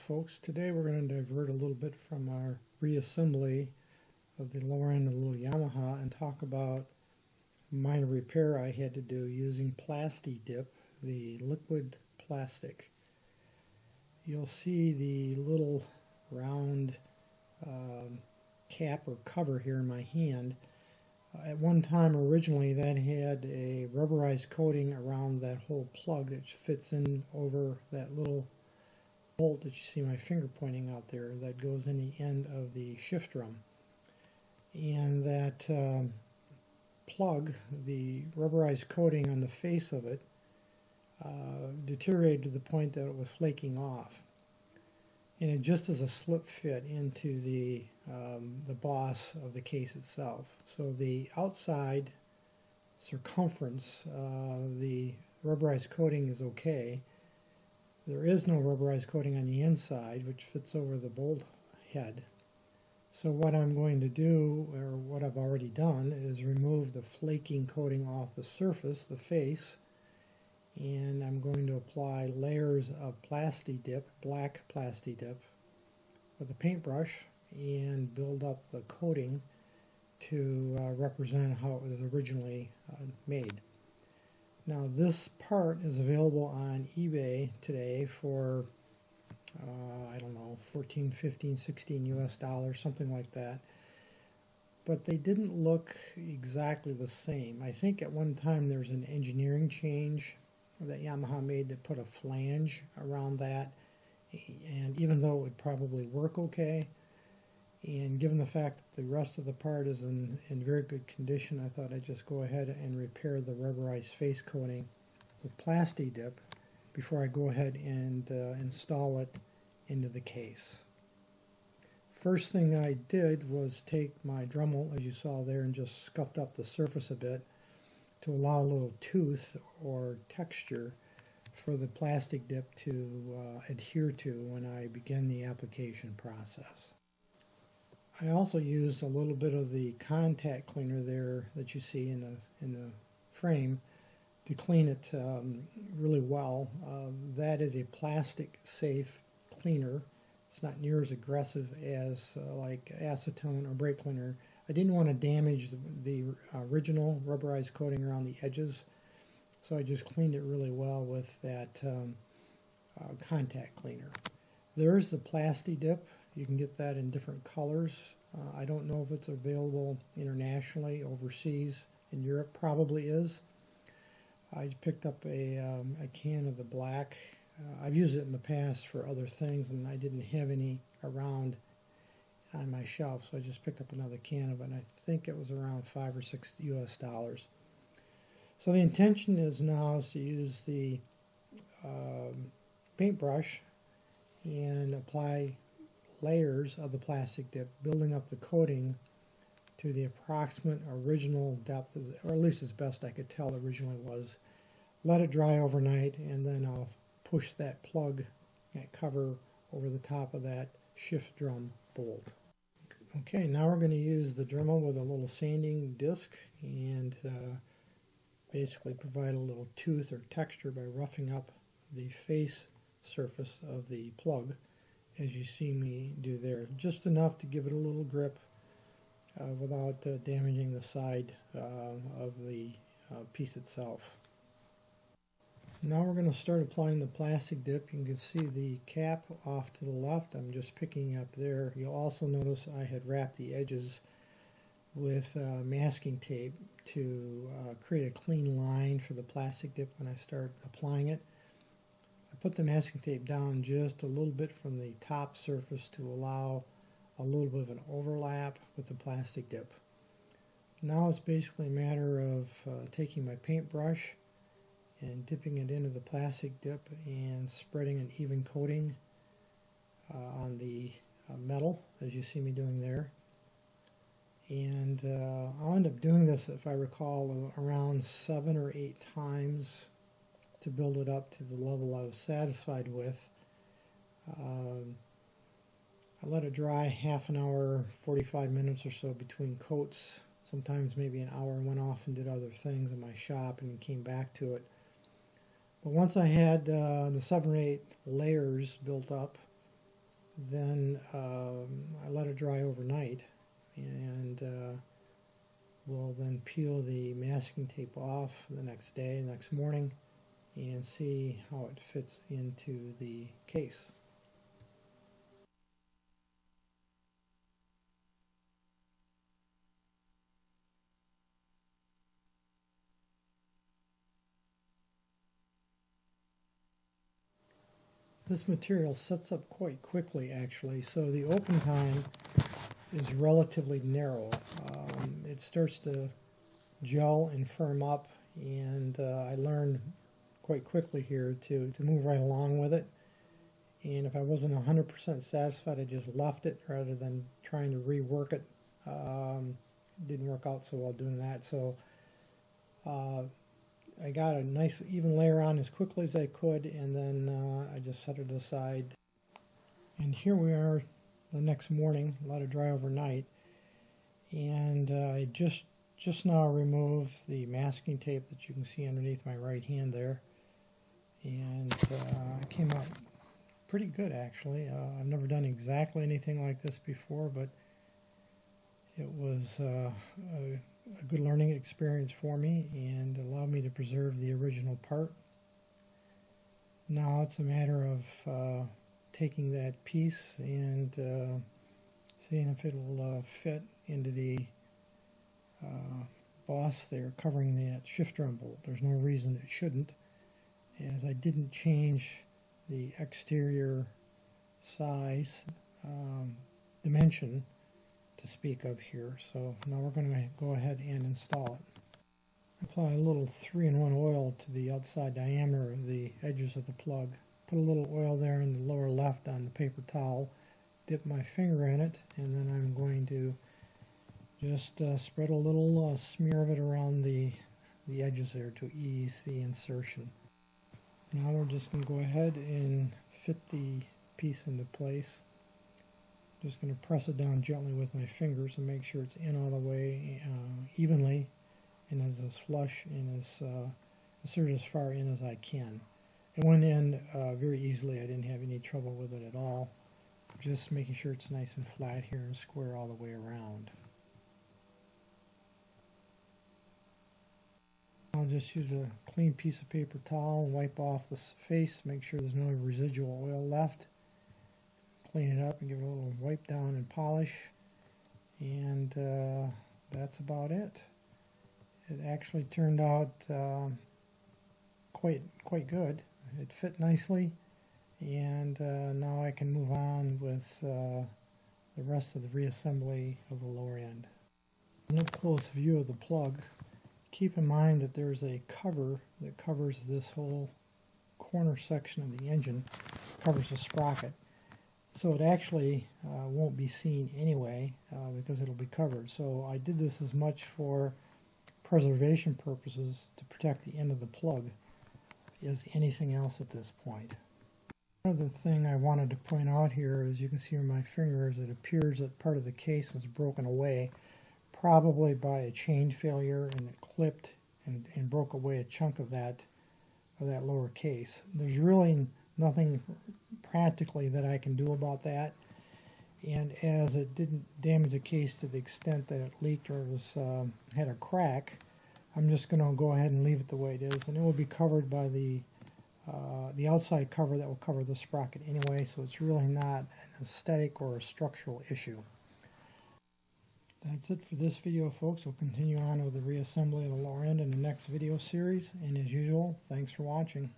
folks. Today we're going to divert a little bit from our reassembly of the lower end of the little Yamaha and talk about minor repair I had to do using Plasti Dip, the liquid plastic. You'll see the little round cap or cover here in my hand. At one time originally that had a rubberized coating around that whole plug that fits in over that little bolt that you see my finger pointing out there that goes in the end of the shift drum. And that plug, the rubberized coating on the face of it, deteriorated to the point that it was flaking off. And it just as a slip fit into the boss of the case itself. So the outside circumference, the rubberized coating is okay. There is no rubberized coating on the inside, which fits over the bolt head. So what I'm going to do, or what I've already done, is remove the flaking coating off the surface, the face, and I'm going to apply layers of Plasti Dip, black Plasti Dip, with a paintbrush and build up the coating to represent how it was originally made. Now this part is available on eBay today for I don't know, 14, 15, 16 US dollars, something like that. But they didn't look exactly the same. I think at one time there was an engineering change that Yamaha made that put a flange around that, and even though it would probably work okay, and given the fact that the rest of the part is in very good condition, I thought I'd just go ahead and repair the rubberized face coating with Plasti Dip before I go ahead and install it into the case. First thing I did was take my Dremel, as you saw there, and just scuffed up the surface a bit to allow a little tooth or texture for the plastic dip to adhere to when I begin the application process. I also used a little bit of the contact cleaner there that you see in the frame to clean it really well. That is a plastic safe cleaner. It's not near as aggressive as like acetone or brake cleaner. I didn't want to damage the original rubberized coating around the edges, so I just cleaned it really well with that contact cleaner. There's the Plasti Dip. You can get that in different colors. I don't know if it's available internationally, overseas. In Europe probably is. I picked up a can of the black. I've used it in the past for other things, and I didn't have any around on my shelf, so I just picked up another can of it, and I think it was around $5 or $6 US dollars. So the intention is now to use the paintbrush and apply layers of the plastic dip, building up the coating to the approximate original depth, or at least as best I could tell originally was. Let it dry overnight, and then I'll push that plug, that cover, over the top of that shift drum bolt. Okay, now we're going to use the Dremel with a little sanding disc and basically provide a little tooth or texture by roughing up the face surface of the plug, as you see me do there. Just enough to give it a little grip without damaging the side of the piece itself. Now we're going to start applying the plastic dip. You can see the cap off to the left. I'm just picking up there. You'll also notice I had wrapped the edges with masking tape to create a clean line for the plastic dip when I start applying it. I put the masking tape down just a little bit from the top surface to allow a little bit of an overlap with the plastic dip. Now it's basically a matter of taking my paintbrush and dipping it into the plastic dip and spreading an even coating on the metal, as you see me doing there. And I'll end up doing this, if I recall, around 7 or 8 times to build it up to the level I was satisfied with. I let it dry half an hour, 45 minutes or so between coats, sometimes maybe an hour, and went off and did other things in my shop and came back to it. But once I had the 7 or 8 layers built up, then I let it dry overnight, and we'll then peel the masking tape off the next day, next morning, and see how it fits into the case. This material sets up quite quickly, actually, so the open time is relatively narrow. It starts to gel and firm up, and I learned quite quickly here to move right along with it. And if I wasn't 100% satisfied, I just left it rather than trying to rework it. Didn't work out so well doing that, so I got a nice even layer on as quickly as I could, and then I just set it aside. And here we are the next morning, let it dry overnight, and I just now removed the masking tape that you can see underneath my right hand there, and it came out pretty good, actually. I've never done exactly anything like this before, but it was a good learning experience for me and allowed me to preserve the original part. Now it's a matter of taking that piece and seeing if it will fit into the boss there covering that shift drum bolt. There's no reason it shouldn't, as I didn't change the exterior size dimension to speak of here. So now we're going to go ahead and install it. Apply a little 3-in-1 oil to the outside diameter of the edges of the plug. Put a little oil there in the lower left on the paper towel. Dip my finger in it, and then I'm going to just spread a little smear of it around the edges there to ease the insertion. Now we're just going to go ahead and fit the piece into place. Just going to press it down gently with my fingers and make sure it's in all the way evenly and as flush and sort of as far in as I can. It went in very easily. I didn't have any trouble with it at all. Just making sure it's nice and flat here and square all the way around. I'll just use a clean piece of paper towel and wipe off the face, make sure there's no residual oil left. Clean it up and give it a little wipe down and polish, and that's about it. It actually turned out quite good. It fit nicely, and now I can move on with the rest of the reassembly of the lower end. An up close view of the plug. Keep in mind that there's a cover that covers this whole corner section of the engine, covers the sprocket. So it actually won't be seen anyway because it'll be covered. So I did this as much for preservation purposes to protect the end of the plug as anything else at this point. Another thing I wanted to point out here, as you can see on my fingers, it appears that part of the case is broken away, probably by a chain failure, and it clipped and broke away a chunk of that lower case. There's really nothing practically that I can do about that, and as it didn't damage the case to the extent that it leaked or was had a crack, I'm just going to go ahead and leave it the way it is, and it will be covered by the outside cover that will cover the sprocket anyway, so it's really not an aesthetic or a structural issue. That's it for this video, folks. We'll continue on with the reassembly of the lower end in the next video series, and as usual, thanks for watching.